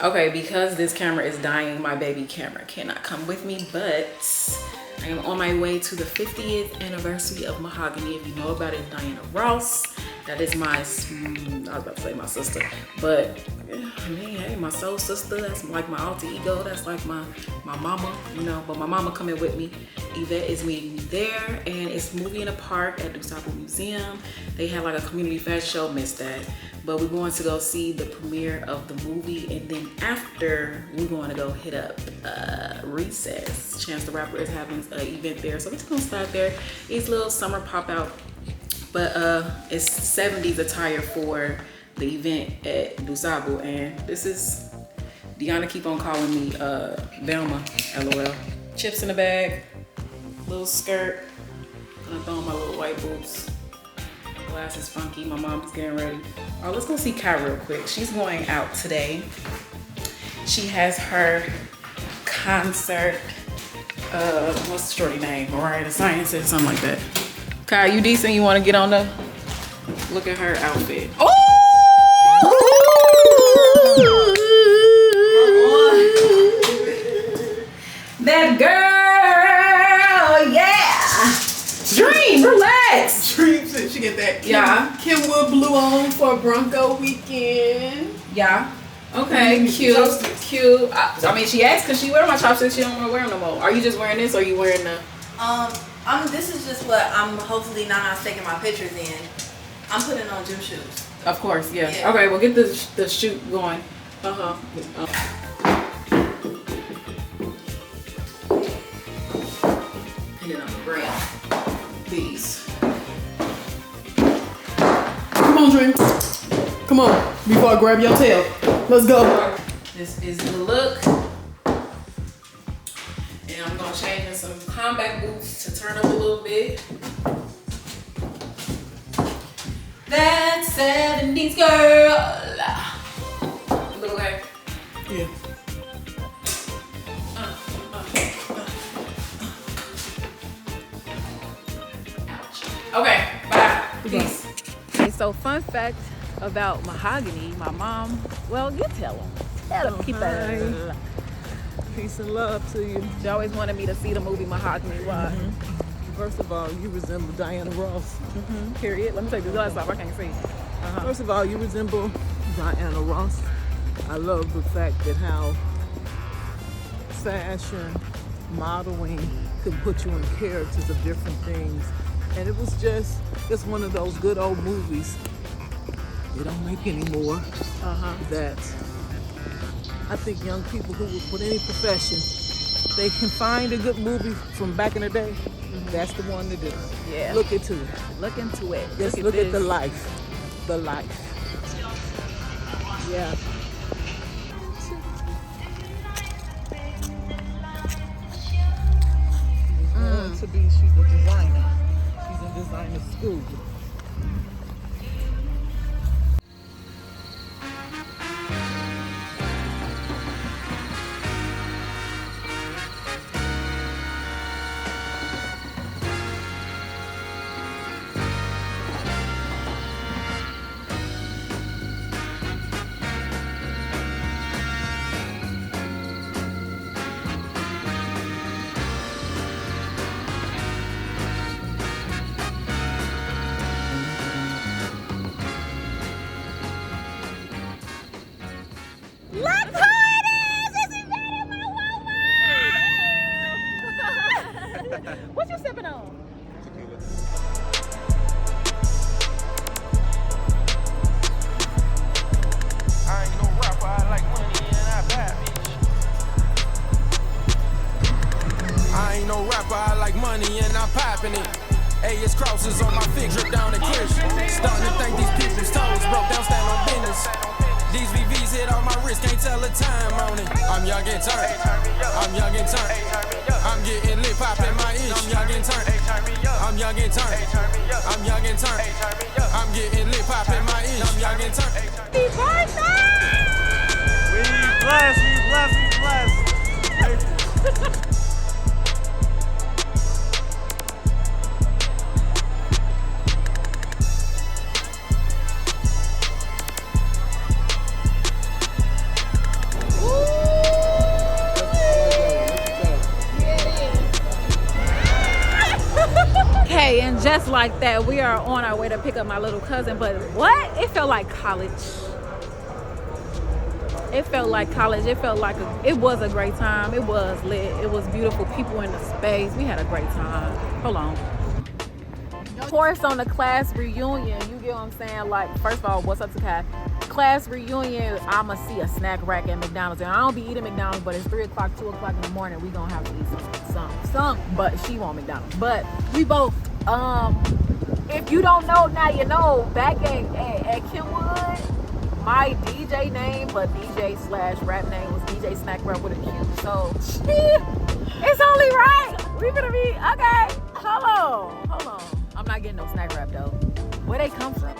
Okay, because this camera is dying, my baby camera cannot come with me, but I am on my way to the 50th anniversary of Mahogany. If you know about it, Diana Ross. That is my, I was about to say my sister, but I mean, hey, my soul sister. That's like my alter ego. That's like my mama, you know, but my mama coming with me. Yvette is meeting me there, and it's movie in a park at Dusaku Museum. They have like a community fashion show, missed that. But we're going to go see the premiere of the movie, and then after we're going to go hit up Recess. Chance the Rapper is having an event there, so we're just gonna start there. It's a little summer pop out, but it's 70s attire for the event at Dusabu, and this is Deanna. Keep on calling me Velma. LOL. Chips in the bag, little skirt. Gonna throw on my little white boots. Glasses funky. My mom's getting ready. Oh, let's go see Kai real quick. She's going out today. She has her concert. What's the shorty name? Mariah the Sciences, something like that. Kai, you decent? You want to get on the? Look at her outfit. Oh! That girl, yeah. Dream, relax. Dream said she get that Kenwood blue on for a Bronco weekend. Yeah. Okay, cute. I mean, she asked because she wear my chopsticks. She don't want to wear them no more. Are you just wearing this, or are you wearing the? This is just what I'm hopefully Nana's taking my pictures in. I'm putting on gym shoes. Of course, yeah. Okay, well get the shoot going. And then I'm gonna grab these. Come on, Dream. Come on, before I grab your tail. Let's go. This is the look. And I'm gonna change in some combat boots to turn up a little bit. That 70s girl. Look okay. Yeah. Okay, bye. Peace. Okay, so fun fact about Mahogany, my mom, well, you tell them. Tell them, keep it. Peace and love to you. She always wanted me to see the movie Mahogany. Why? First of all, you resemble Diana Ross. Period. Let me take the glass off. I can't see. First of all, you resemble Diana Ross. I love the fact that how fashion, modeling could put you in characters of different things. And it was just one of those good old movies. They don't make anymore. That I think young people who would put any profession, they can find a good movie from back in the day. That's the one to do. Yeah. Look into it. Look into it. Just look at the life. The life. Yeah. She's a designer. She's in designer school. What you sipping on? I ain't no rapper, I like money and I buy bitch. I ain't no rapper, I like money and I'm popping it. AS crosses on my feet, drip down the cliff. Starting to think these people's toes broke down, stand on business. These VVs hit on my wrist, can't tell the time on it. I'm young and turned. I'm young and turned. I'm getting lit, popping my ish. I'm young and turned. I'm young and turned. I'm young and turned. I'm getting lit, popping my ish. I'm young and turned. Happy birthday! We blessed, we blessed, we blessed. just like that, we are on our way to pick up my little cousin. But what? It felt like college. It felt like college. It felt like it was a great time. It was lit. It was beautiful people in the space. We had a great time. Hold on. Of course, on the class reunion, you get what I'm saying? Like, first of all, what's up to Kai? Class reunion, I'ma see a snack rack at McDonald's. And I don't be eating McDonald's, but it's 3 o'clock, 2 o'clock in the morning. We gonna have to eat some. But she want McDonald's. But we both, if you don't know, now you know. Back at Kenwood, my DJ name, but DJ/rap name was DJ Snack Rap with a Q. So, it's only right. We gonna be, okay, hold on. I'm not getting no snack wrap though. Where they come from?